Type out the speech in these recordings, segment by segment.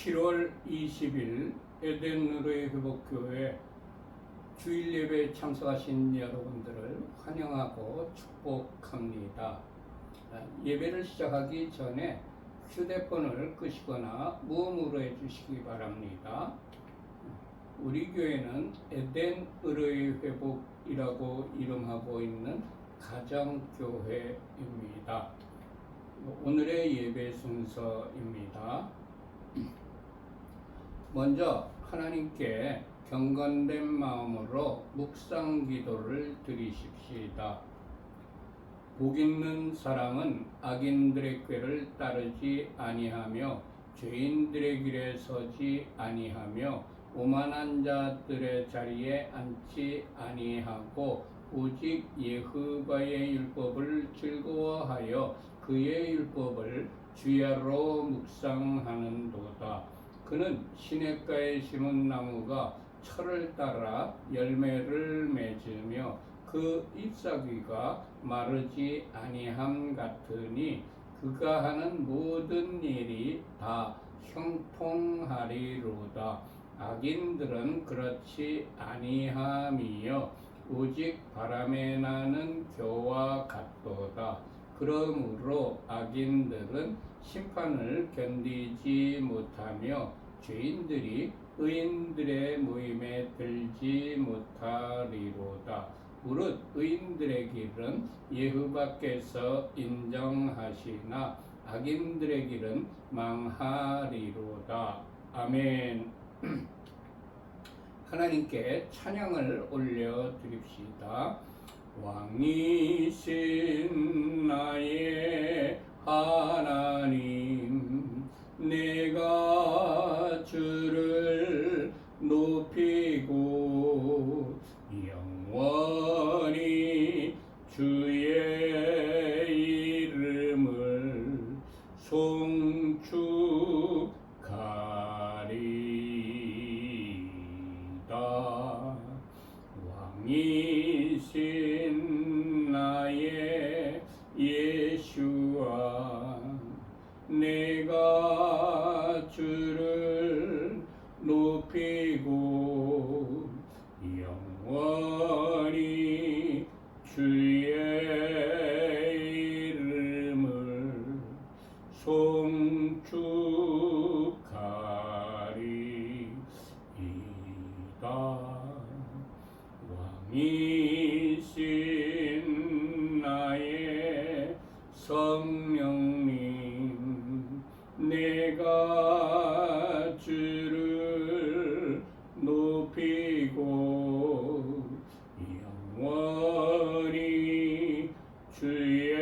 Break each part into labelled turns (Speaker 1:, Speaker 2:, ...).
Speaker 1: 7월 20일 에덴으로의 회복교회 주일 예배에 참석하신 여러분들을 환영하고 축복합니다. 예배를 시작하기 전에 휴대폰을 끄시거나 무음으로 해주시기 바랍니다. 우리 교회는 에덴 의로의 회복이라고 이름하고 있는 가정교회입니다. 오늘의 예배 순서입니다. 먼저 하나님께 경건된 마음으로 묵상 기도를 드리십시다. 복 있는 사람은 악인들의 꾀를 따르지 아니하며 죄인들의 길에 서지 아니하며 오만한 자들의 자리에 앉지 아니하고 오직 여호와의 율법을 즐거워하여 그의 율법을 주야로 묵상하는도다. 그는 시냇가에 심은 나무가 철을 따라 열매를 맺으며 그 잎사귀가 마르지 아니함 같으니 그가 하는 모든 일이 다 형통하리로다. 악인들은 그렇지 아니함이요 오직 바람에 나는 겨와 같도다. 그러므로 악인들은 심판을 견디지 못하며 죄인들이 의인들의 모임에 들지 못하리로다. 무릇 의인들의 길은 여호와께서 인정하시나 악인들의 길은 망하리로다. 아멘. 하나님께 찬양을 올려드립시다. 왕이신 나의 하나님, 내가 주를 높이고 영원히 주의 이름을 송축하리이다. 왕이신 나의 예수와 내가 주를 높이고 영원히 주의 이름을 송축하리이다. 왕이신 나의 성령님, 내가 주를 높이고 영원히 주의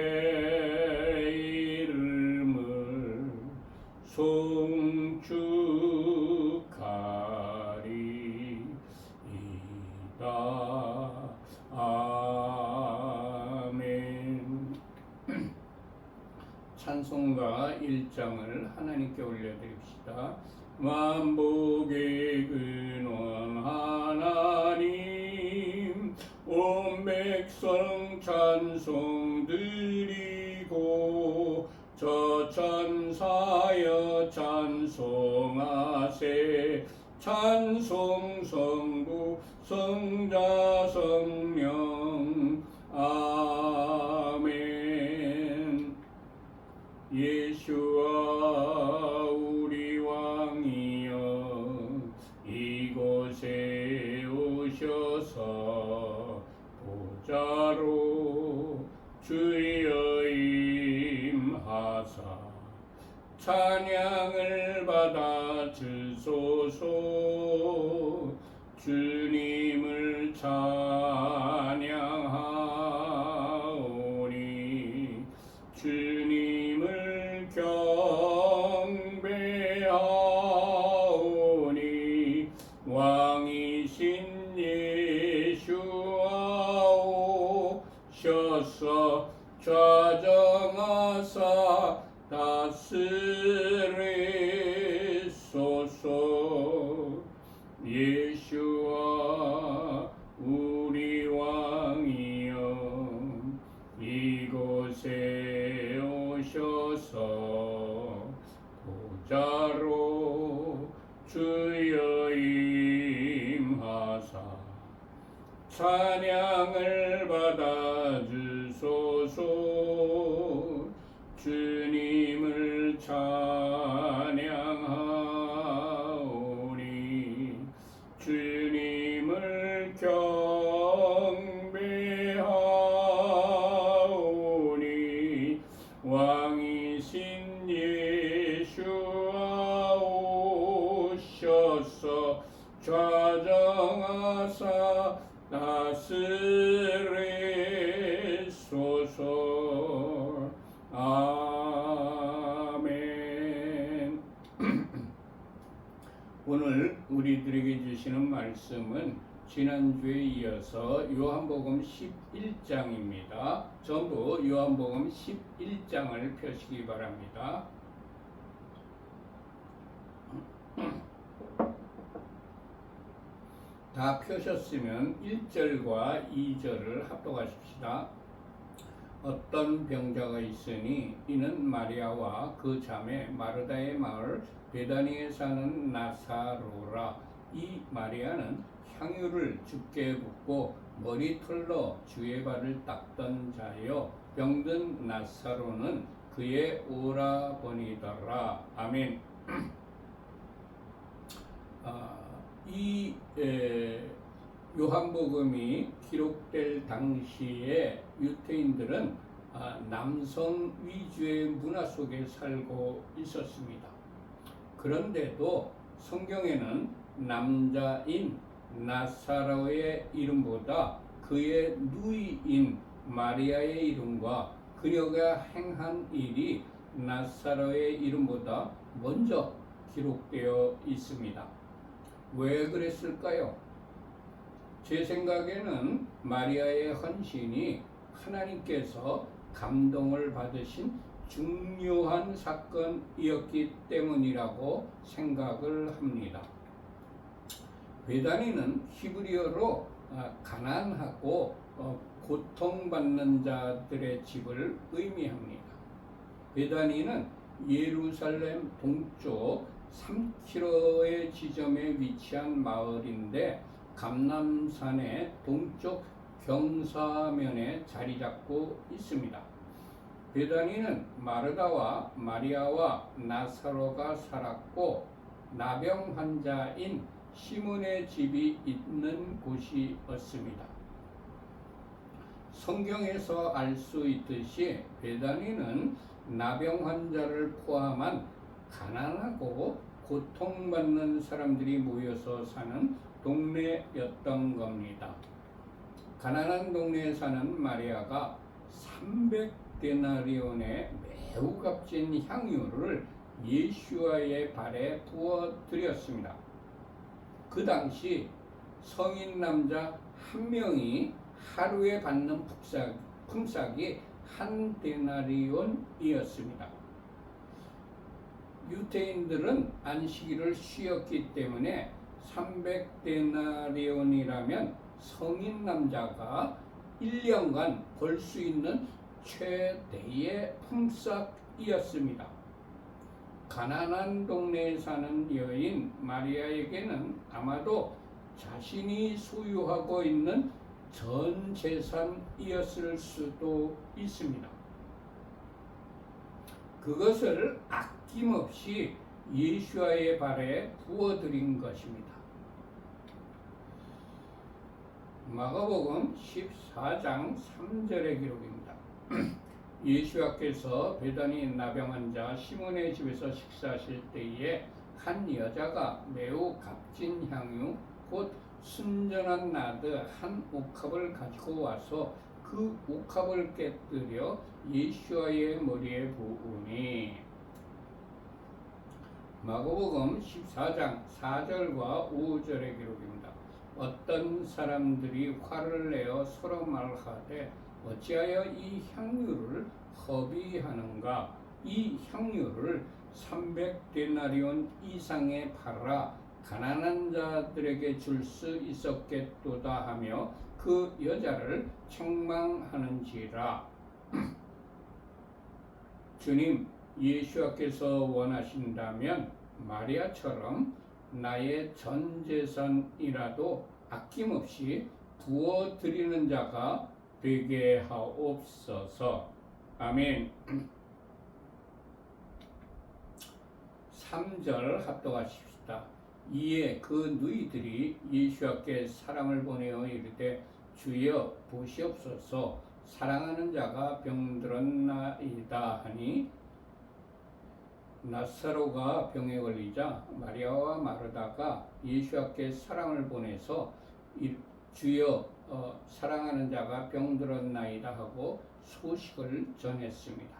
Speaker 1: 이름을 송축하리이다. 아멘. 찬송가 1장을 하나님께 올려드립시다. 만복의 근원 하나님, 온 백성 찬송 드리고 저 천사여 찬송하세. 찬송 성부 성자 성령 아멘. 예수와 우리 왕이여 이곳에 오셔서 보좌로 주여 임하사 찬양을 받아 주소서. 주님을 찬양하오니 주님을 경배하오니 왕이신 예수와 오셔서 좌정하사 다스리소서. 예수와 우리 왕이여 이곳에 오셔서 보좌로 주여 임하사 찬양을 받아 주소서. 주님을 찬양하오니 주님을 경배하오니 왕이신 예수와 오셔서 좌정하사 다스리소서. 아멘. 오늘 우리들에게 주시는 말씀은 지난주에 이어서 요한복음 11장입니다. 전부 요한복음 11장을 펴시기 바랍니다. 다 펴셨으면 1절과 2절을 합독하십시다. 어떤 병자가 있으니 이는 마리아와 그 자매 마르다의 마을 베다니에 사는 나사로라. 이 마리아는 향유를 주께 붓고 머리털로 주의 발을 닦던 자요, 병든 나사로는 그의 오라버니더라. 아멘. 이 요한복음이 기록될 당시에 유대인들은 남성 위주의 문화 속에 살고 있었습니다. 그런데도 성경에는 남자인 나사로의 이름보다 그의 누이인 마리아의 이름과 그녀가 행한 일이 나사로의 이름보다 먼저 기록되어 있습니다. 왜 그랬을까요? 제 생각에는 마리아의 헌신이 하나님께서 감동을 받으신 중요한 사건이었기 때문이라고 생각을 합니다. 베다니는 히브리어로 가난하고 고통받는 자들의 집을 의미합니다. 베다니는 예루살렘 동쪽 3km의 지점에 위치한 마을인데 감람산의 동쪽 경사면에 자리 잡고 있습니다. 베다니는 마르다와 마리아와 나사로가 살았고 나병 환자인 시몬의 집이 있는 곳이었습니다. 성경에서 알 수 있듯이 베다니는 나병 환자를 포함한 가난하고 고통받는 사람들이 모여서 사는 동네였던 겁니다. 가난한 동네에 사는 마리아가 300데나리온의 매우 값진 향유를 예수와의 발에 부어드렸습니다. 그 당시 성인 남자 한 명이 하루에 받는 품삯이 1데나리온이었습니다. 유대인들은 안식일을 쉬었기 때문에 300데나리온이라면 성인 남자가 1년간 벌 수 있는 최대의 품삯이었습니다. 가난한 동네에 사는 여인 마리아에게는 아마도 자신이 소유하고 있는 전 재산이었을 수도 있습니다. 그것을 아낌없이 예수와의 발에 부어드린 것입니다. 마가복음 14장 3절의 기록입니다. 예수께서 베다니 나병 환자 시몬의 집에서 식사하실 때에 한 여자가 매우 값진 향유 곧 순전한 나드 한 옥합을 가지고 와서 그 옥합을 깨뜨려 예수와의 머리에 부으니. 마가복음 14장 4절과 5절의 기록입니다. 어떤 사람들이 화를 내어 서로 말하되 어찌하여 이 향유를 허비하는가? 이 향유를 300데나리온 이상에 팔아 가난한 자들에게 줄 수 있었겠도다 하며 그 여자를 책망하는지라. 주님, 예수께서 원하신다면 마리아처럼 나의 전 재산이라도 아낌없이 부어 드리는 자가 되게 하옵소서. 아멘. 3절 합독하십시다. 이에 그 누이들이 예수께 사람을 보내어 이르되 주여 보시옵소서 사랑하는 자가 병들었나이다 하니 나사로가 병에 걸리자 마리아와 마르다가 예수 앞에 사람을 보내서 주여 사랑하는 자가 병들었나이다 하고 소식을 전했습니다.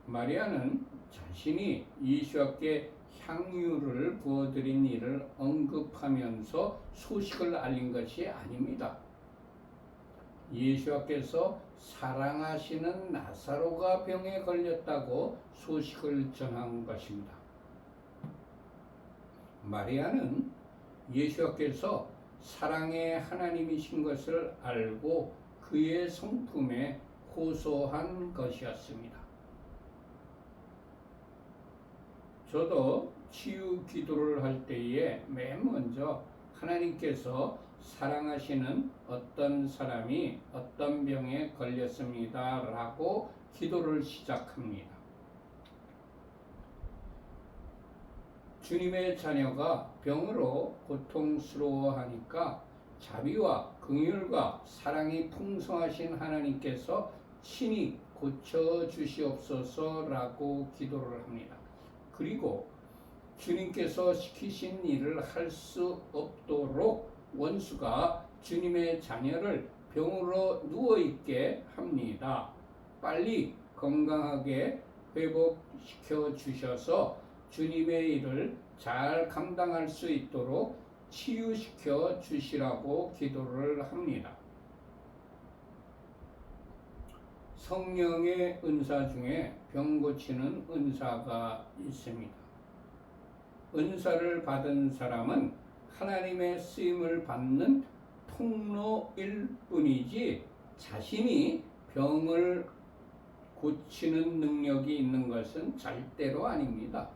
Speaker 1: 마리아는 자신이 예수 앞에 향유를 부어드린 일을 언급하면서 소식을 알린 것이 아닙니다. 예수 앞에서 사랑하시는 나사로가 병에 걸렸다고 소식을 전한 것입니다. 마리아는 예수 앞에서 사랑의 하나님이신 것을 알고 그의 성품에 호소한 것이었습니다. 저도 치유 기도를 할 때에 맨 먼저 하나님께서 사랑하시는 어떤 사람이 어떤 병에 걸렸습니다 라고 기도를 시작합니다. 주님의 자녀가 병으로 고통스러워하니까 자비와 긍휼과 사랑이 풍성하신 하나님께서 친히 고쳐주시옵소서라고 기도를 합니다. 그리고 주님께서 시키신 일을 할 수 없도록 원수가 주님의 자녀를 병으로 누워있게 합니다. 빨리 건강하게 회복시켜 주셔서 주님의 일을 잘 감당할 수 있도록 치유시켜 주시라고 기도를 합니다. 성령의 은사 중에 병 고치는 은사가 있습니다. 은사를 받은 사람은 하나님의 쓰임을 받는 통로일 뿐이지 자신이 병을 고치는 능력이 있는 것은 절대로 아닙니다.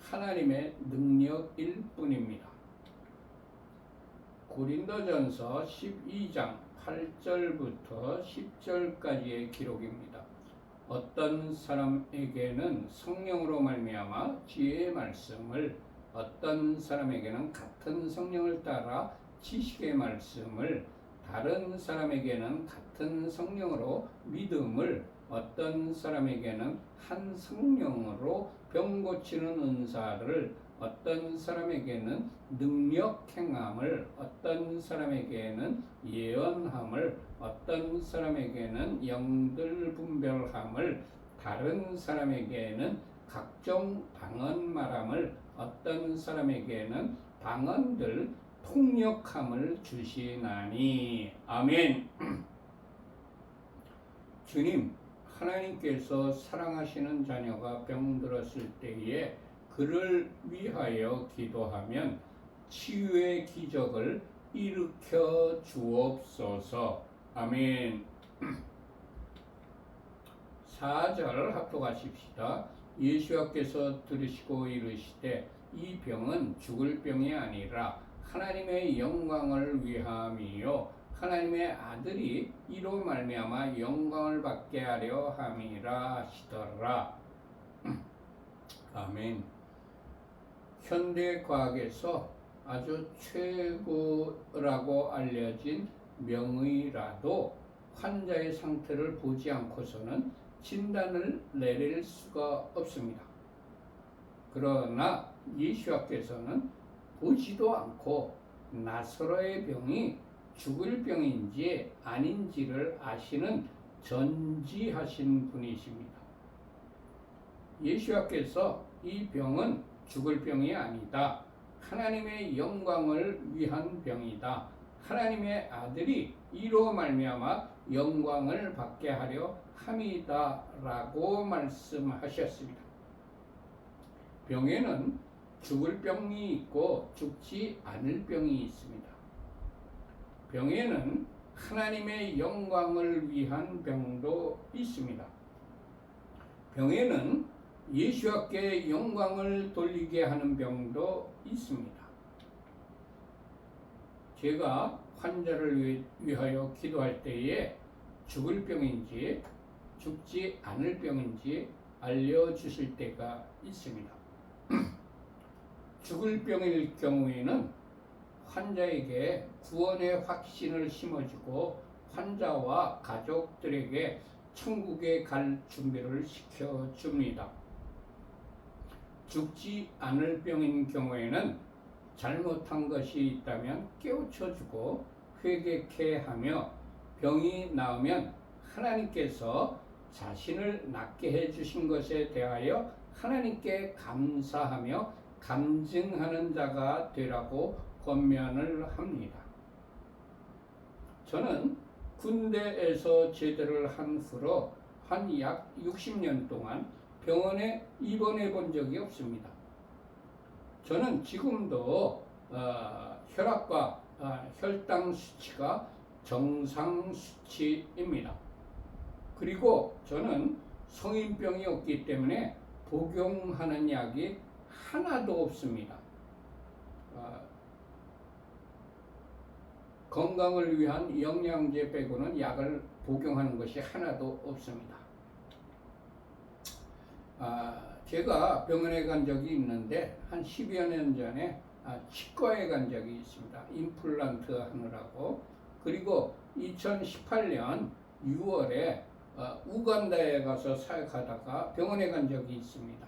Speaker 1: 하나님의 능력일 뿐입니다. 고린도전서 12장 8절부터 10절까지의 기록입니다. 어떤 사람에게는 성령으로 말미암아 지혜의 말씀을, 어떤 사람에게는 같은 성령을 따라 지식의 말씀을, 다른 사람에게는 같은 성령으로 믿음을, 어떤 사람에게는 한 성령으로 병 고치는 은사를, 어떤 사람에게는 능력 행함을, 어떤 사람에게는 예언함을, 어떤 사람에게는 영들 분별함을, 다른 사람에게는 각종 방언 말함을, 어떤 사람에게는 방언들 통역함을 주시나니. 아멘. 주님, 하나님께서 사랑하시는 자녀가 병들었을 때에 그를 위하여 기도하면 치유의 기적을 일으켜 주옵소서. 아멘. 4절 합독하십시다. 예수께서 들으시고 이르시되 이 병은 죽을 병이 아니라 하나님의 영광을 위함이요 하나님의 아들이 이로 말미암아 영광을 받게 하려 함이라 하시더라. 아멘. 현대 과학에서 아주 최고라고 알려진 명의라도 환자의 상태를 보지 않고서는 진단을 내릴 수가 없습니다. 그러나 예수께서는 보지도 않고 나사로의 병이 죽을 병인지 아닌지를 아시는 전지하신 분이십니다. 예수께서 이 병은 죽을 병이 아니다. 하나님의 영광을 위한 병이다. 하나님의 아들이 이로 말미암아 영광을 받게 하려 함이다 라고 말씀하셨습니다. 병에는 죽을 병이 있고 죽지 않을 병이 있습니다. 병에는 하나님의 영광을 위한 병도 있습니다. 병에는 예수께 영광을 돌리게 하는 병도 있습니다. 제가 환자를 위하여 기도할 때에 죽을 병인지 죽지 않을 병인지 알려주실 때가 있습니다. 죽을 병일 경우에는 환자에게 구원의 확신을 심어주고 환자와 가족들에게 천국에 갈 준비를 시켜줍니다. 죽지 않을 병인 경우에는 잘못한 것이 있다면 깨우쳐주고 회개케 하며 병이 나으면 하나님께서 자신을 낫게 해주신 것에 대하여 하나님께 감사하며 감증하는 자가 되라고 권면을 합니다. 저는 군대에서 제대를 한 후로 한 약 60년 동안 병원에 입원해 본 적이 없습니다. 저는 지금도 혈압과 혈당 수치가 정상 수치입니다. 그리고 저는 성인병이 없기 때문에 복용하는 약이 하나도 없습니다. 건강을 위한 영양제 빼고는 약을 복용하는 것이 하나도 없습니다. 제가 병원에 간 적이 있는데 한 10여 년 전에 치과에 간 적이 있습니다. 임플란트 하느라고. 그리고 2018년 6월에 우간다에 가서 사역하다가 병원에 간 적이 있습니다.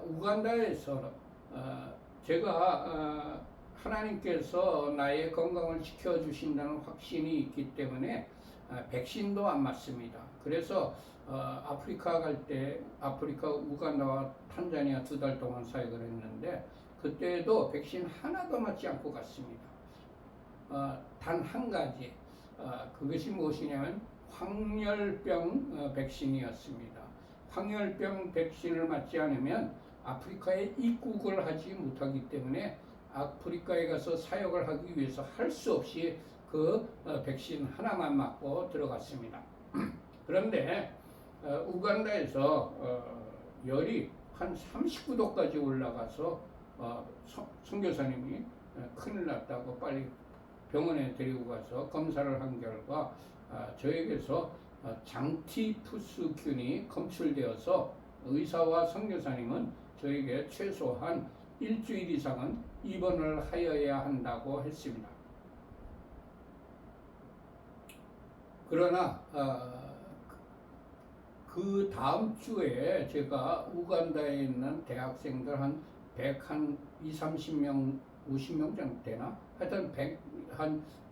Speaker 1: 우간다에서 제가 하나님께서 나의 건강을 지켜주신다는 확신이 있기 때문에 백신도 안 맞습니다. 그래서 아프리카 갈 때 아프리카 우간다와 탄자니아 2달 동안 사역을 했는데 그때도 백신 하나도 맞지 않고 갔습니다. 단 한 가지 그것이 무엇이냐면 황열병 백신이었습니다. 황열병 백신을 맞지 않으면 아프리카에 입국을 하지 못하기 때문에 아프리카에 가서 사역을 하기 위해서 할 수 없이 그 백신 하나만 맞고 들어갔습니다. 그런데 우간다에서 열이 한 39도까지 올라가서 선교사님이 큰일 났다고 빨리 병원에 데리고 가서 검사를 한 결과 저에게서 장티푸스균이 검출되어서 의사와 선교사님은 저에게 최소한 일주일 이상은 입원을 하여야 한다고 했습니다. 그러나 그 다음 주에 제가 우간다에 있는 대학생들 한 120-30명, 50명 정도 되나? 하여튼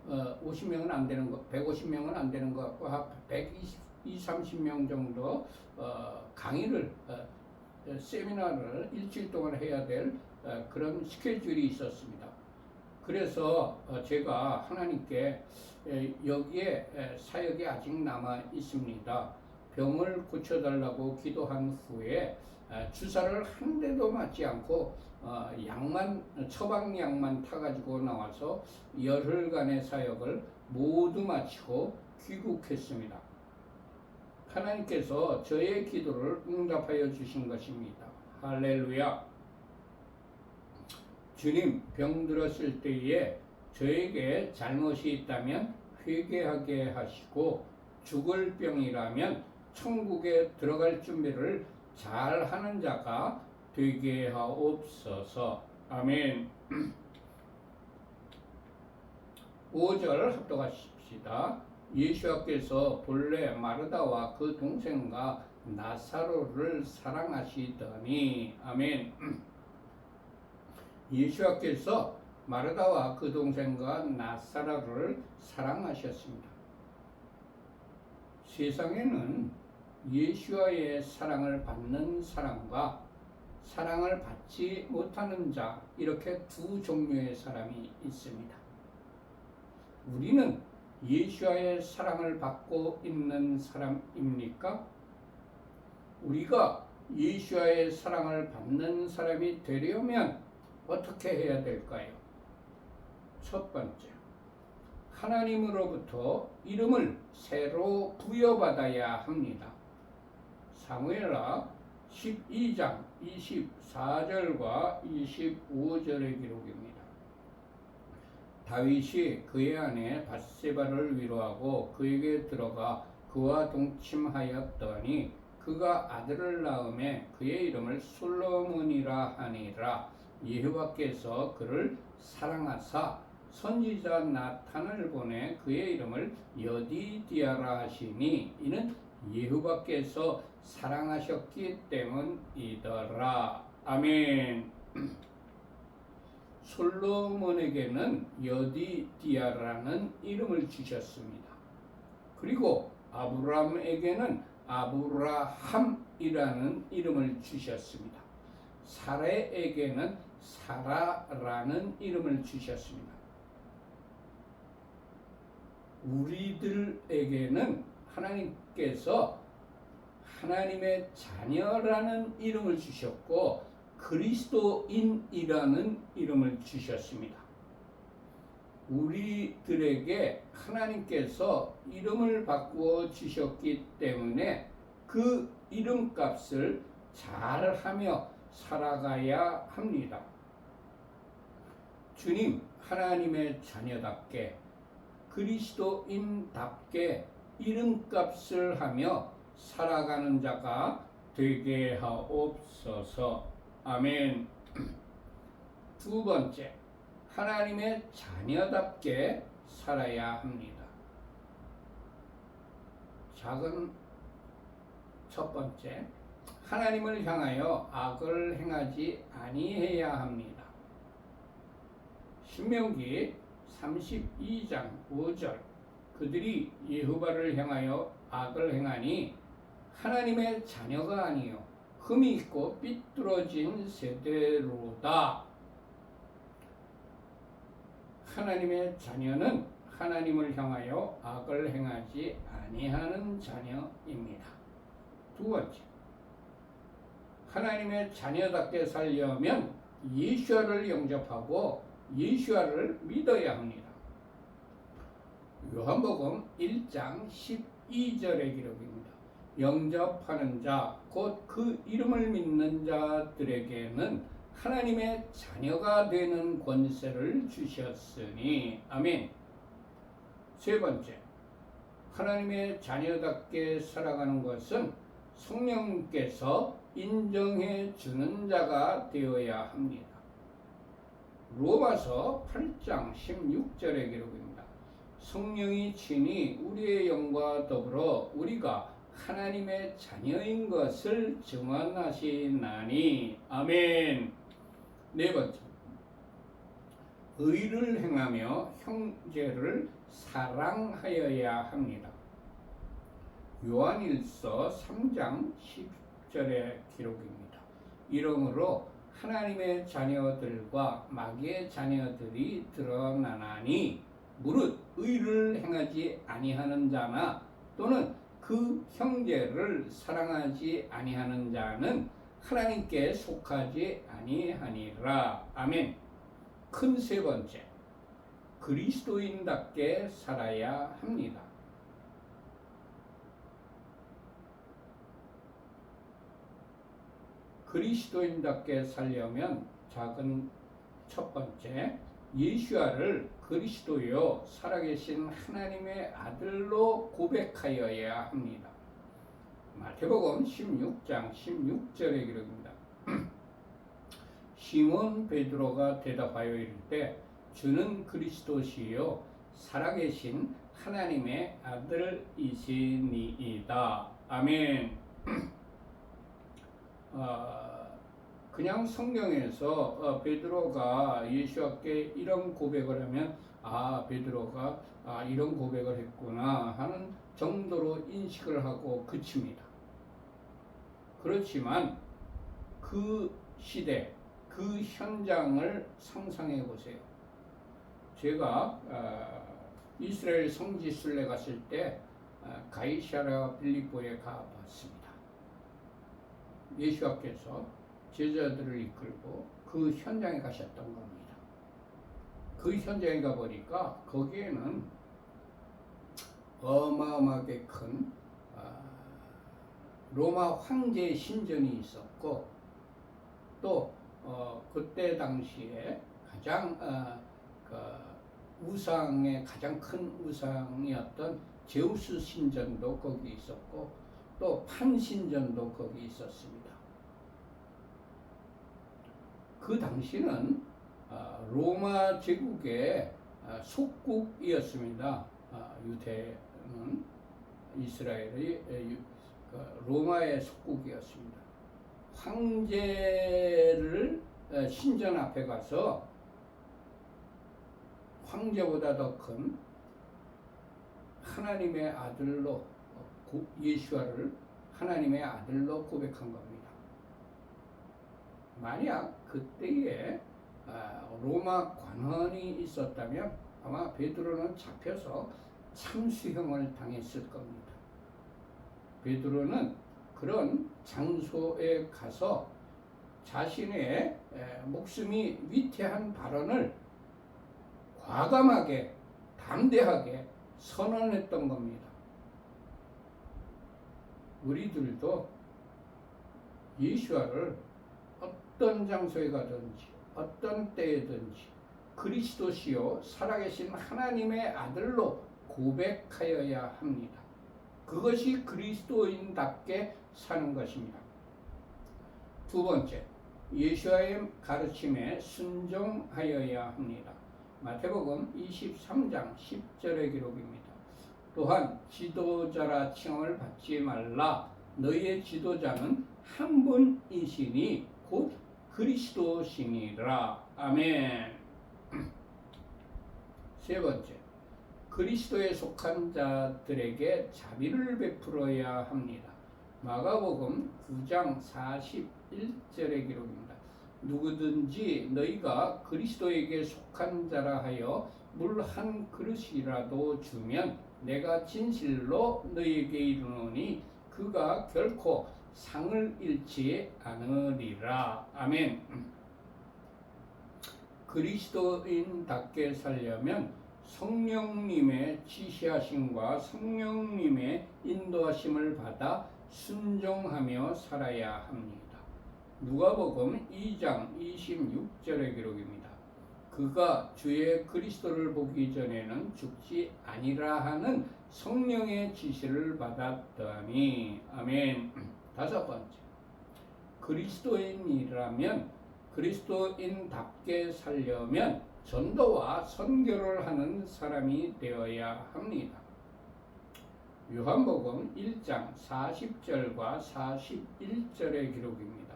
Speaker 1: 50명은 안 되는 거, 150명은 안 되는 것 같고, 120-30명 정도 강의를, 세미나를 일주일 동안 해야 될 그런 스케줄이 있었습니다. 그래서 제가 하나님께 여기에 사역이 아직 남아 있습니다. 병을 고쳐달라고 기도한 후에 주사를 한 대도 맞지 않고 처방약만 타가지고 나와서 열흘간의 사역을 모두 마치고 귀국했습니다. 하나님께서 저의 기도를 응답하여 주신 것입니다. 할렐루야. 주님, 병들었을 때에 저에게 잘못이 있다면 회개하게 하시고 죽을 병이라면 천국에 들어갈 준비를 잘 하는 자가 되게 하옵소서. 아멘. 5절 합독하십시다. 예수께서 본래 마르다와 그 동생과 나사로를 사랑하시더니. 아멘. 예수께서 마르다와 그 동생과 나사로를 사랑하셨습니다. 세상에는 예수와의 사랑을 받는 사람과 사랑을 받지 못하는 자, 이렇게 두 종류의 사람이 있습니다. 우리는 예수와의 사랑을 받고 있는 사람입니까? 우리가 예수와의 사랑을 받는 사람이 되려면 어떻게 해야 될까요? 첫 번째, 하나님으로부터 이름을 새로 부여받아야 합니다. 사무엘하 12장 24절과 25절의 기록입니다. 다윗이 그의 아내 밧세바를 위로하고 그에게 들어가 그와 동침하였더니 그가 아들을 낳음에 그의 이름을 솔로몬이라 하니라. 여호와께서 그를 사랑하사 선지자 나탄을 보내 그의 이름을 여디디아라 하시니 이는 여호와께서 사랑하셨기 때문이더라. 아멘. 솔로몬에게는 여디디아라는 이름을 주셨습니다. 그리고 아브람에게는 아브라함이라는 이름을 주셨습니다. 사레에게는 사라라는 이름을 주셨습니다. 우리들에게는 하나님께서 하나님의 자녀라는 이름을 주셨고 그리스도인이라는 이름을 주셨습니다. 우리들에게 하나님께서 이름을 바꾸어 주셨기 때문에 그 이름값을 잘하며 살아가야 합니다. 주님, 하나님의 자녀답게 그리스도인답게 이름값을 하며 살아가는 자가 되게 하옵소서. 아멘. 두 번째, 하나님의 자녀답게 살아야 합니다. 작은 첫 번째, 하나님을 향하여 악을 행하지 아니해야 합니다. 신명기 32장 5절, 그들이 여호와를 향하여 악을 행하니 하나님의 자녀가 아니요 흠이 있고 삐뚤어진 세대로다. 하나님의 자녀는 하나님을 향하여 악을 행하지 아니하는 자녀입니다. 두 번째, 하나님의 자녀답게 살려면 예수와를 영접하고 예수와를 믿어야 합니다. 요한복음 1장 12절의 기록입니다. 영접하는 자, 곧 그 이름을 믿는 자들에게는 하나님의 자녀가 되는 권세를 주셨으니. 아멘. 세 번째, 하나님의 자녀답게 살아가는 것은 성령께서 인정해 주는 자가 되어야 합니다. 로마서 8장 16절의 기록입니다. 성령이 친히 우리의 영과 더불어 우리가 하나님의 자녀인 것을 증언하시나니. 아멘. 네 번째, 의를 행하며 형제를 사랑하여야 합니다. 요한일서 3장 10절의 기록입니다. 이러므로 하나님의 자녀들과 마귀의 자녀들이 드러나나니 무릇 의를 행하지 아니하는 자나 또는 그 형제를 사랑하지 아니하는 자는 하나님께 속하지 아니하니라. 아멘. 큰 세 번째, 그리스도인답게 살아야 합니다. 그리스도인답게 살려면 작은 첫 번째, 예수와를 그리스도요 살아계신 하나님의 아들로 고백하여야 합니다. 마태복음 16장 16절의 기록입니다. 시몬 베드로가 대답하여 이르되 주는 그리스도시요 살아계신 하나님의 아들이시니이다. 아멘. 그냥 성경에서 베드로가 예수께 이런 고백을 하면 베드로가 이런 고백을 했구나 하는 정도로 인식을 하고 그칩니다. 그렇지만 그 시대, 그 현장을 상상해 보세요. 제가 이스라엘 성지 순례 갔을 때 가이사랴 빌립보에 가봤습니다. 예수께서 제자들을 이끌고 그 현장에 가셨던 겁니다. 그 현장에 가보니까 거기에는 어마어마하게 큰 로마 황제 신전이 있었고 또 그때 당시에 가장 그 우상의 가장 큰 우상이었던 제우스 신전도 거기 있었고 또 판 신전도 거기 있었습니다. 그 당시는 로마 제국의 속국이었습니다. 유대는 이스라엘의 로마의 속국이었습니다. 황제를 신전 앞에 가서 황제보다 더 큰 하나님의 아들로 예수와를 하나님의 아들로 고백한 겁니다. 만약 그때에 로마 관원이 있었다면 아마 베드로는 잡혀서 참수형을 당했을 겁니다. 베드로는 그런 장소에 가서 자신의 목숨이 위태한 발언을 과감하게 담대하게 선언했던 겁니다. 우리들도 예수와를 어떤 장소에 가든지 어떤 때에든지 그리스도시요 살아계신 하나님의 아들로 고백하여야 합니다. 그것이 그리스도인답게 사는 것입니다. 두 번째, 예수와의 가르침에 순종하여야 합니다. 마태복음 23장 10절의 기록입니다. 또한 지도자라 칭함을 받지 말라. 너희의 지도자는 한 분이시니 곧 그리스도시니라. 아멘. 세 번째, 그리스도에 속한 자들에게 자비를 베풀어야 합니다. 마가복음 9장 41절의 기록입니다. 누구든지 너희가 그리스도에게 속한 자라 하여 물 한 그릇이라도 주면 내가 진실로 너희에게 이르노니 그가 결코 상을 잃지 않으리라. 아멘. 그리스도인답게 살려면 성령님의 지시하심과 성령님의 인도하심을 받아 순종하며 살아야 합니다. 누가복음 2장 26절의 기록입니다. 그가 주의 그리스도를 보기 전에는 죽지 아니라 하는 성령의 지시를 받았더니. 아멘. 다섯 번째, 그리스도인이라면 그리스도인답게 살려면 전도와 선교를 하는 사람이 되어야 합니다. 요한복음 1장 40절과 41절의 기록입니다.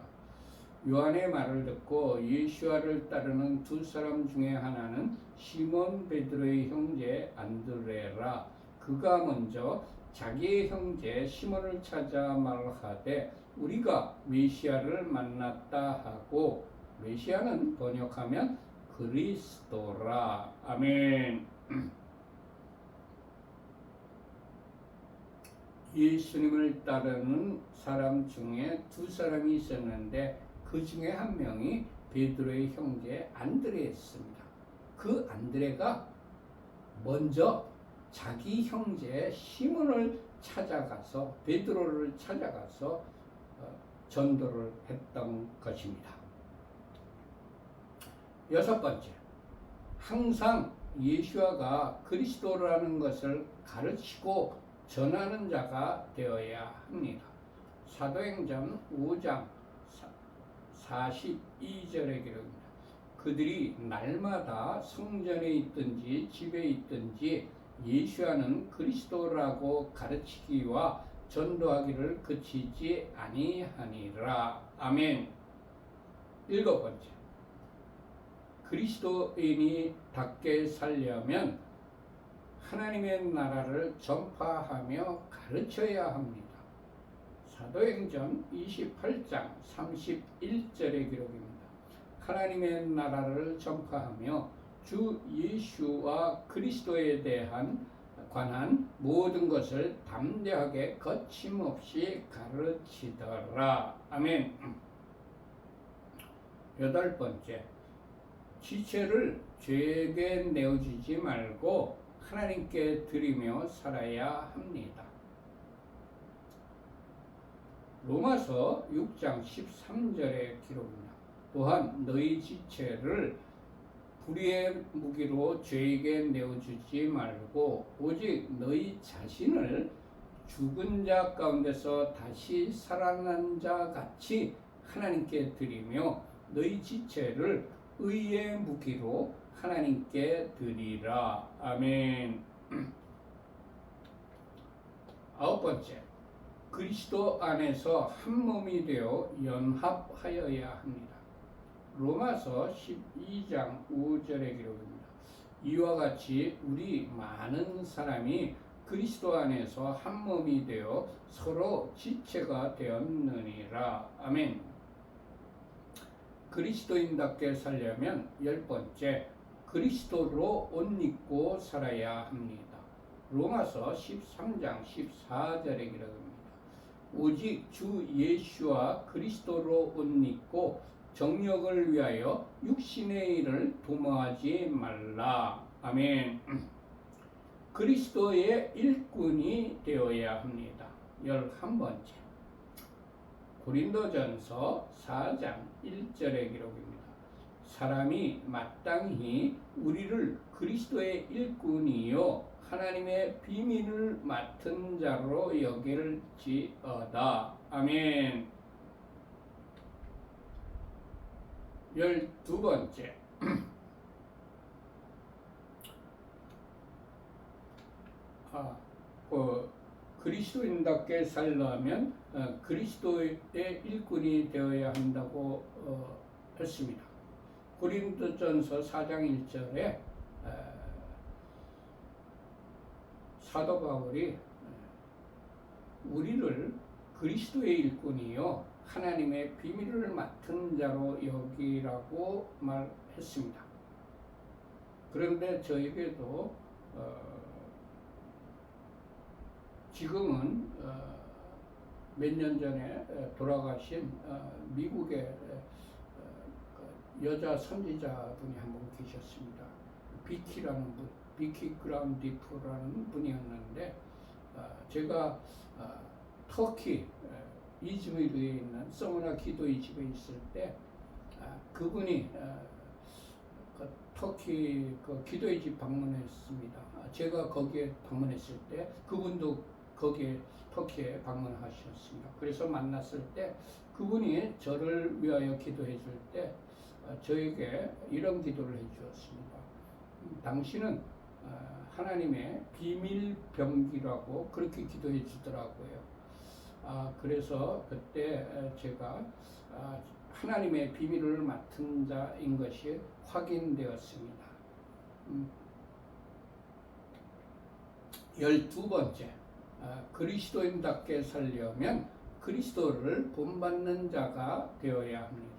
Speaker 1: 요한의 말을 듣고 예수와를 따르는 두 사람 중에 하나는 시몬 베드로의 형제 안드레라. 그가 먼저 자기의 형제 시몬을 찾아 말하되 우리가 메시아를 만났다 하고, 메시아는 번역하면 그리스도라. 아멘. 예수님을 따르는 사람 중에 두 사람이 있었는데 그 중에 한 명이 베드로의 형제 안드레였습니다. 그 안드레가 먼저 자기 형제 시몬을 찾아가서 베드로를 찾아가서 전도를 했던 것입니다. 여섯 번째, 항상 예수와가 그리스도라는 것을 가르치고 전하는 자가 되어야 합니다. 사도행전 5장 42절의 기록입니다. 그들이 날마다 성전에 있든지 집에 있든지 예수와는 그리스도라고 가르치기와 전도하기를 그치지 아니하니라. 아멘. 일곱 번째, 그리스도인이 답게 살려면 하나님의 나라를 전파하며 가르쳐야 합니다. 사도행전 28장 31절의 기록입니다. 하나님의 나라를 전파하며 주 예수와 그리스도에 관한 모든 것을 담대하게 거침없이 가르치더라. 아멘. 여덟 번째, 지체를 죄에게 내어주지 말고 하나님께 드리며 살아야 합니다. 로마서 6장 13절의 기록입니다. 또한 너희 지체를 불의의 무기로 죄에게 내어주지 말고 오직 너희 자신을 죽은 자 가운데서 다시 살아난 자 같이 하나님께 드리며 너희 지체를 의의 무기로 하나님께 드리라. 아멘. 아홉 번째, 그리스도 안에서 한 몸이 되어 연합하여야 합니다. 로마서 12장 5절의 기록입니다. 이와 같이 우리 많은 사람이 그리스도 안에서 한 몸이 되어 서로 지체가 되었느니라. 아멘. 그리스도인답게 살려면 열 번째, 그리스도로 옷 입고 살아야 합니다. 로마서 13장 14절의 기록입니다. 오직 주 예수와 그리스도로 옷 입고 정력을 위하여 육신의 일을 도모하지 말라. 아멘. 그리스도의 일꾼이 되어야 합니다. 11번째, 고린도전서 4장 1절의 기록입니다. 사람이 마땅히 우리를 그리스도의 일꾼이요 하나님의 비밀을 맡은 자로 여길지어다. 아멘. 12번째, 그리스도인답게 살려면 그리스도의 일꾼이 되어야 한다고 했습니다. 고린도전서 4장 1절에 사도 바울이 우리를 그리스도의 일꾼이요 하나님의 비밀을 맡은 자로 여기라고 말했습니다. 그런데 저에게도 지금은 몇 년 전에 돌아가신 미국의 여자 선지자분이 한 분 계셨습니다. 비키라는 분, 비키 그라운디프라는 분이었는데 제가 터키 이즈미르에 있는 서머나 기도의 집에 있을 때 그분이 그 터키 그 기도의 집 방문했습니다. 제가 거기에 방문했을 때 그분도 거기에 터키에 방문하셨습니다. 그래서 만났을 때 그분이 저를 위하여 기도해 줄 때 저에게 이런 기도를 해 주었습니다. 당신은 하나님의 비밀 병기라고 그렇게 기도해 주더라고요. 그래서 그때 제가 하나님의 비밀을 맡은 자인 것이 확인되었습니다. 12번째, 그리스도인답게 살려면 그리스도를 본받는 자가 되어야 합니다.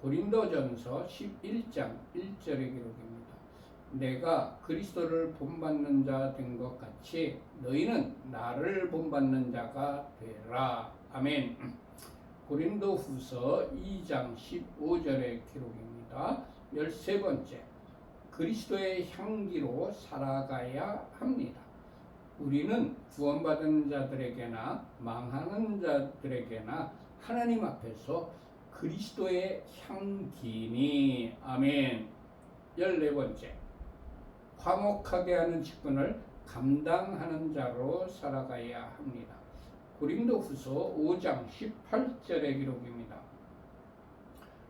Speaker 1: 고린도전서 11장 1절의 기록입니다. 내가 그리스도를 본받는 자 된 것 같이 너희는 나를 본받는 자가 되라. 아멘. 고린도후서 2장 15절의 기록입니다. 13번째, 그리스도의 향기로 살아가야 합니다. 우리는 구원받은 자들에게나 망하는 자들에게나 하나님 앞에서 그리스도의 향기니. 아멘. 14번째, 화목하게 하는 직분을 감당하는 자로 살아가야 합니다. 고린도후서 5장 18절의 기록입니다.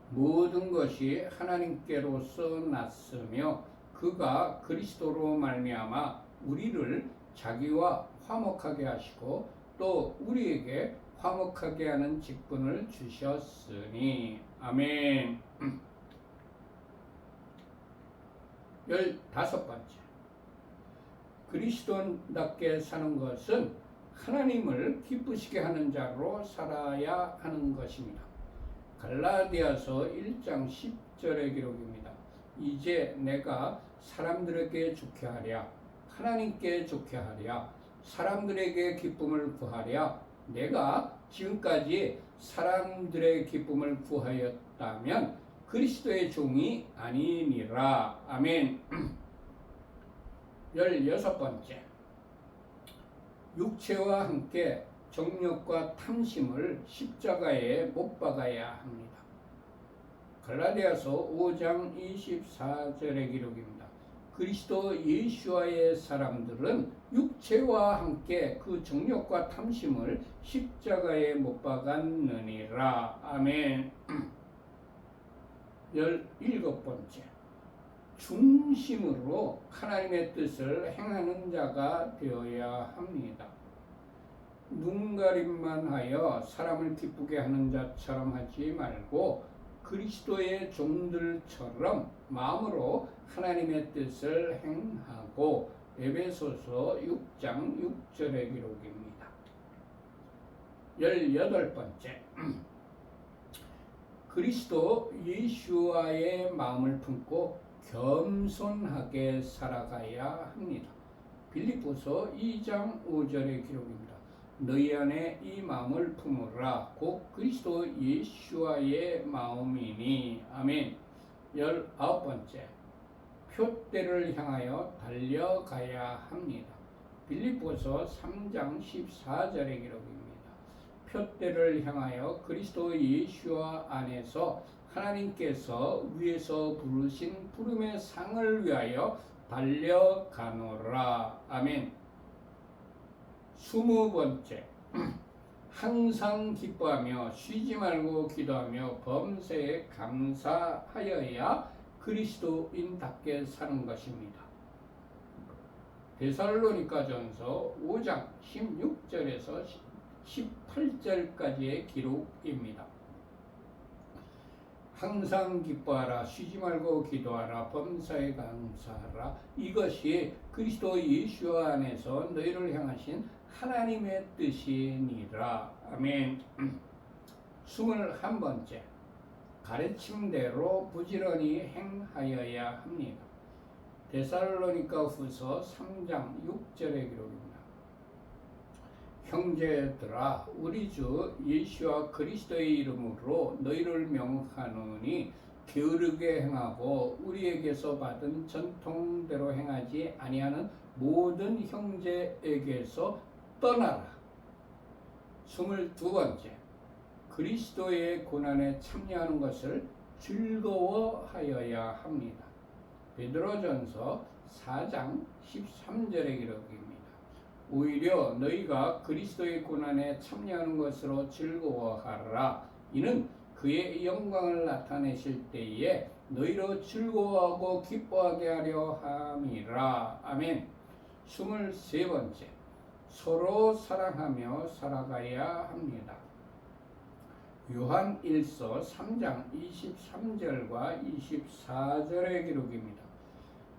Speaker 1: 모든 것이 하나님께로서 났으며 그가 그리스도로 말미암아 우리를 자기와 화목하게 하시고 또 우리에게 화목하게 하는 직분을 주셨으니. 아멘. 15번째, 그리스도인답게 사는 것은 하나님을 기쁘시게 하는 자로 살아야 하는 것입니다. 갈라디아서 1장 10절의 기록입니다. 이제 내가 사람들에게 좋게 하랴, 하나님께 좋게 하랴, 사람들에게 기쁨을 구하랴. 내가 지금까지 사람들의 기쁨을 구하였다면 그리스도의 종이 아니니라. 아멘. 16번째, 육체와 함께 정욕과 탐심을 십자가에 못 박아야 합니다. 갈라디아서 5장 24절의 기록입니다. 그리스도 예수와의 사람들은 육체와 함께 그 정욕과 탐심을 십자가에 못 박았느니라. 아멘. 17번째, 중심으로 하나님의 뜻을 행하는 자가 되어야 합니다. 눈가림만 하여 사람을 기쁘게 하는 자처럼 하지 말고 그리스도의 종들처럼 마음으로 하나님의 뜻을 행하고. 에베소서 6장 6절의 기록입니다. 18번째, 그리스도 예수와의 마음을 품고 겸손하게 살아가야 합니다. 빌립보서 2장 5절의 기록입니다. 너희 안에 이 마음을 품으라. 곧 그리스도 예수와의 마음이니. 아멘. 19번째, 표대를 향하여 달려가야 합니다. 빌립보서 3장 14절의 기록입니다. 표대를 향하여 그리스도 예수와 안에서 하나님께서 위에서 부르신 부름의 상을 위하여 달려가노라. 아멘. 20번째, 항상 기뻐하며 쉬지 말고 기도하며 범사에 감사하여야 그리스도인답게 사는 것입니다. 데살로니가전서 5장 16절에서 18절까지의 기록입니다. 항상 기뻐하라, 쉬지 말고 기도하라, 범사에 감사하라. 이것이 그리스도 예수 안에서 너희를 향하신 하나님의 뜻이니라. 아멘. 21번째, 가르침대로 부지런히 행하여야 합니다. 데살로니가 후서 3장 6절의 기록입니다. 형제들아, 우리 주 예수와 그리스도의 이름으로 너희를 명하노니 게으르게 행하고 우리에게서 받은 전통대로 행하지 아니하는 모든 형제에게서 떠나라. 22번째, 그리스도의 고난에 참여하는 것을 즐거워하여야 합니다. 베드로전서 4장 13절의 기록입니다. 오히려 너희가 그리스도의 고난에 참여하는 것으로 즐거워하라. 이는 그의 영광을 나타내실 때에 너희로 즐거워하고 기뻐하게 하려 함이라. 아멘. 23번째, 서로 사랑하며 살아가야 합니다. 요한 1서 3장 23절과 24절의 기록입니다.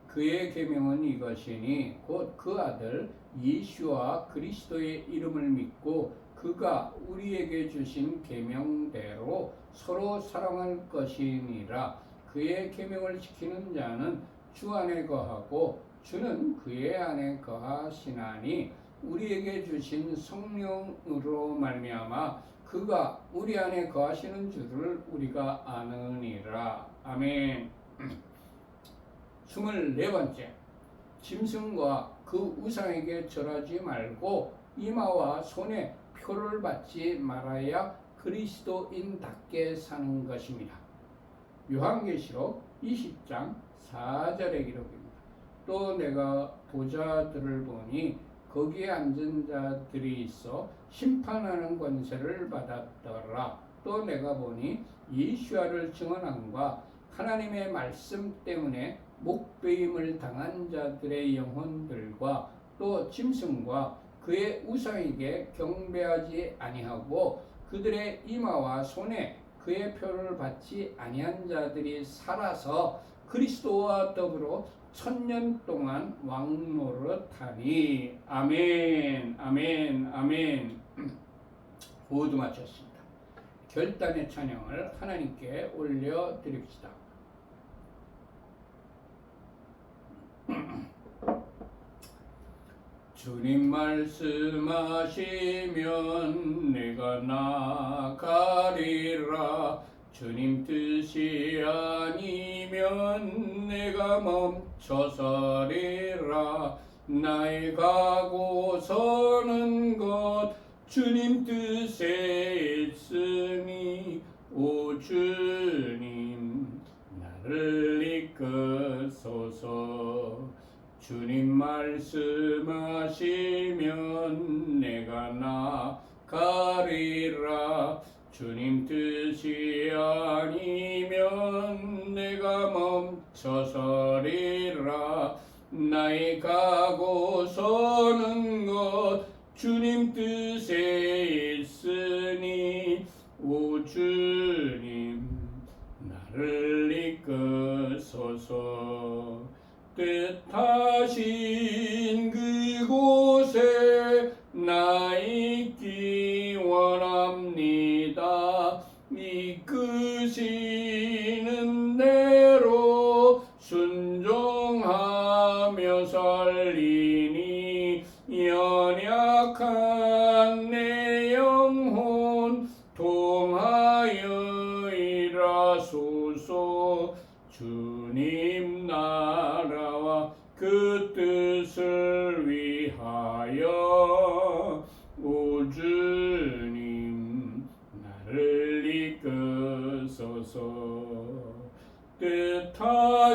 Speaker 1: 그의 계명은 이것이니 곧 그 아들 예수와 그리스도의 이름을 믿고 그가 우리에게 주신 계명대로 서로 사랑할 것이니라. 그의 계명을 지키는 자는 주 안에 거하고 주는 그의 안에 거하시나니 우리에게 주신 성령으로 말미암아 그가 우리 안에 거하시는 줄을 우리가 아느니라. 아멘. 24번째, 짐승과 그 우상에게 절하지 말고 이마와 손에 표를 받지 말아야 그리스도인답게 사는 것입니다. 요한계시록 20장 4절의 기록입니다. 또 내가 보좌들을 보니 거기에 앉은 자들이 있어 심판하는 권세를 받았더라. 또 내가 보니 예수와를 증언함과 하나님의 말씀 때문에 목베임을 당한 자들의 영혼들과 또 짐승과 그의 우상에게 경배하지 아니하고 그들의 이마와 손에 그의 표를 받지 아니한 자들이 살아서 그리스도와 더불어 1000년 동안 왕노릇하니. 아멘. 아멘. 아멘. 모두 마쳤습니다. 결단의 찬양을 하나님께 올려드립시다. 주님 말씀하시면 내가 나가리라. 주님 뜻이 아니면 내가 멈춰서리라. 나의 가고 서는 것 주님 뜻에 있으니 오 주님 나를 이끄소서. 주님 말씀하시면 내가 나가리라. 주님 뜻이 아니면 내가 멈춰서리라. 나의 가고 서는 것 주님 뜻에 있으니 오 주님 나를 이끄소서. 뜻하신 그곳에 나 있기 원합니다. 이끄시는 대로 순종하며 살리니 연약한 내 영혼 통하여 일하소서. 주님 나라와 그 뜻을 위하여 오 주님 나를 이끄소서.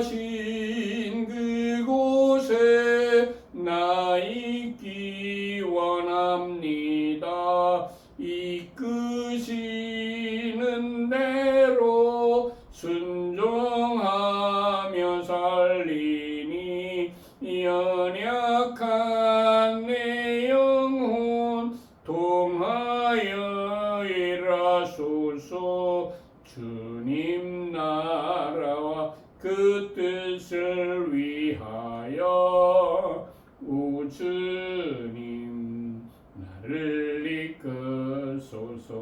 Speaker 1: 뜻하신 그곳에 나 있기 원합니다. 이끄시는 대로 순종하며 살리니 연약한 내 영혼 통하여 일하소서. 주님 나라와 그 뜻을 위하여 오 주님 나를 이끄소서.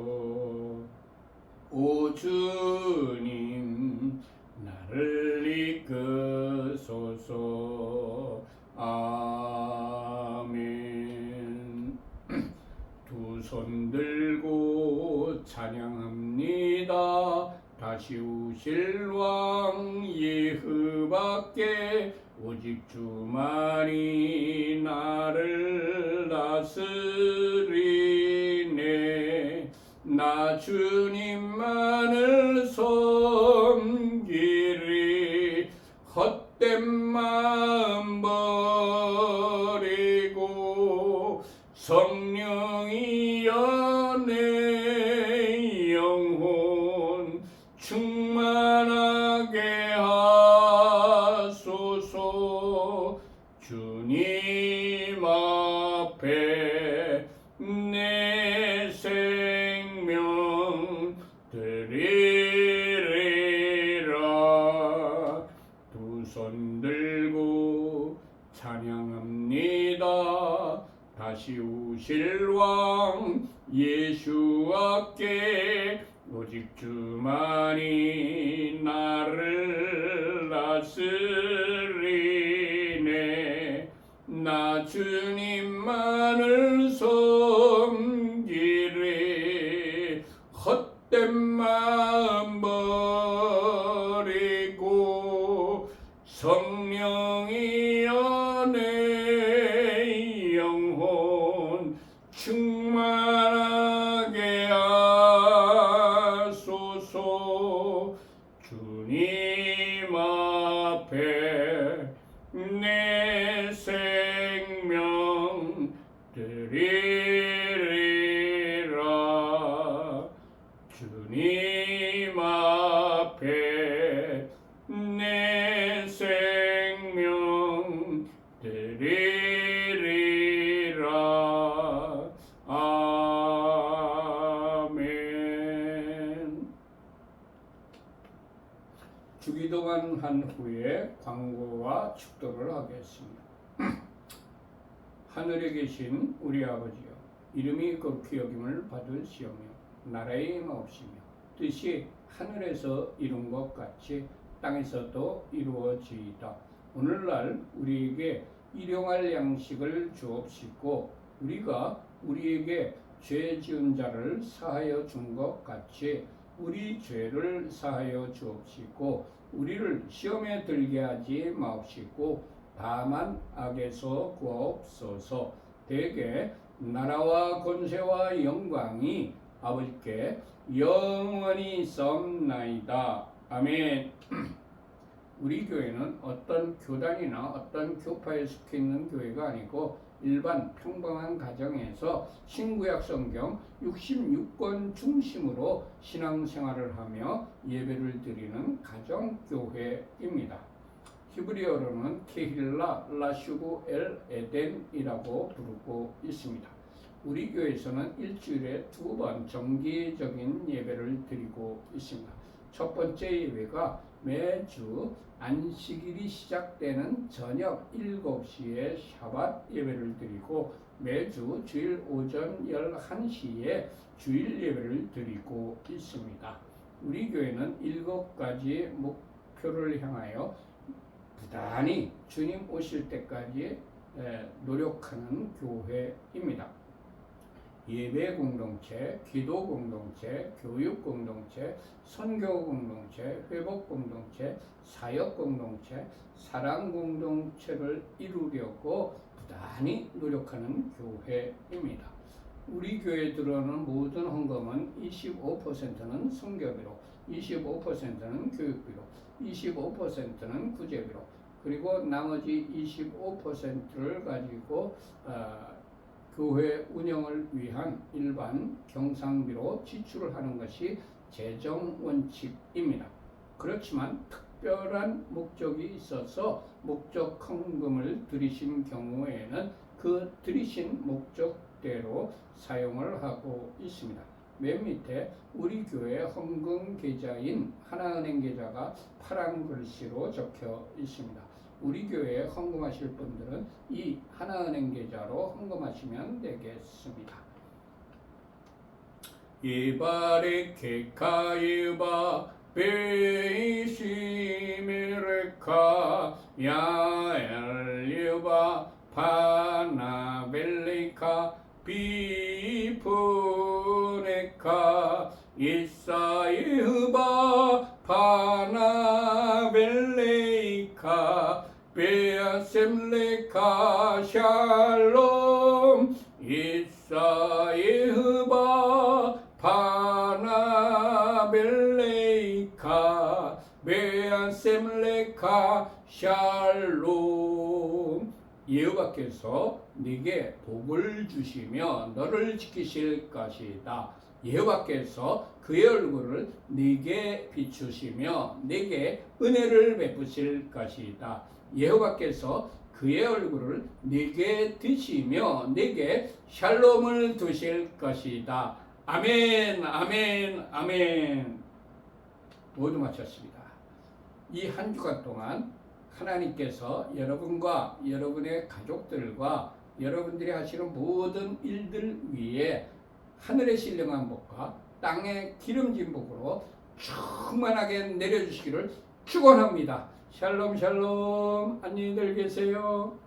Speaker 1: 오 주님 나를 이끄소서. 아멘. 두 손 들고 찬양합니다. 다시 오실 왕 예후밖에 오직 주만이 나를 다스리네. 나 주님만을 섬기리. 헛된 마음 버리고 성령이여 내 영혼 충만하게 하소서. 주님 앞에 내 생명 드리리라. 두 손 들고 찬양합니다. 다시 오실 왕 예수와께 오직 주만이 나를 다스리네. 나 주님만을 섬기리. 헛된 마음 버리고 성령이여 내 영혼 충만하게 하소서. 주님 앞에 내 생명 드리리라. 주님 앞에 내 생명 드리리라. 아멘. 주기도만 한 후에 광고와 축도를 하겠습니다. 하늘에 계신 우리 아버지여, 이름이 거룩히 여김을 받으시오며 나라의 임하옵시며 뜻이 하늘에서 이룬 것 같이 땅에서도 이루어지이다. 오늘날 우리에게 일용할 양식을 주옵시고 우리가 우리에게 죄 지은 자를 사하여 준 것 같이 우리 죄를 사하여 주옵시고 우리를 시험에 들게 하지 마옵시고 다만 악에서 구하옵소서. 대개 나라와 권세와 영광이 아버지께 영원히 있사옵나이다. 아멘. 우리 교회는 어떤 교단이나 어떤 교파에 속해 있는 교회가 아니고 일반 평범한 가정에서 신구약 성경 66권 중심으로 신앙생활을 하며 예배를 드리는 가정교회입니다. 히브리어로는 케힐라 라슈구 엘 에덴이라고 부르고 있습니다. 우리 교회에서는 일주일에 2번 정기적인 예배를 드리고 있습니다. 첫 번째 예배가 매주 안식일이 시작되는 저녁 7시에 샤밧 예배를 드리고 매주 주일 오전 11시에 주일 예배를 드리고 있습니다. 우리 교회는 7가지 목표를 향하여 부단히 주님 오실 때까지 노력하는 교회입니다. 예배 공동체, 기도 공동체, 교육 공동체, 선교 공동체, 회복 공동체, 사역 공동체, 사랑 공동체를 이루려고 부단히 노력하는 교회입니다. 우리 교회에 들어오는 모든 헌금은 25%는 선교비로, 25%는 교육비로, 25%는 구제비로, 그리고 나머지 25%를 가지고 교회 운영을 위한 일반 경상비로 지출을 하는 것이 재정 원칙입니다. 그렇지만 특별한 목적이 있어서 목적 헌금을 드리신 경우에는 그 드리신 목적대로 사용을 하고 있습니다. 맨 밑에 우리 교회 헌금 계좌인 하나은행 계좌가 파란 글씨로 적혀 있습니다. 우리 교회에 헌금하실 분들은 이 하나은행 계좌로 헌금하시면 되겠습니다. 이바리케카 이바 베이시메레카 야엘리바 파나벨리카 비푸네카 이사이흐바 파나벨레이카 베아셈레카 샬롬 이사이흐바 파나벨레이카 베아셈레카 샬롬. 여호와께서 네게 복을 주시며 너를 지키실 것이다. 여호와께서 그의 얼굴을 네게 비추시며 네게 은혜를 베푸실 것이다. 여호와께서 그의 얼굴을 네게 드시며 네게 샬롬을 두실 것이다. 아멘, 아멘, 아멘. 모두 마쳤습니다. 이 한 주간 동안 하나님께서 여러분과 여러분의 가족들과 여러분들이 하시는 모든 일들 위에 하늘의 신령한 복과 땅의 기름진 복으로 충만하게 내려주시기를 축원합니다. 샬롬 샬롬. 안녕히들 계세요.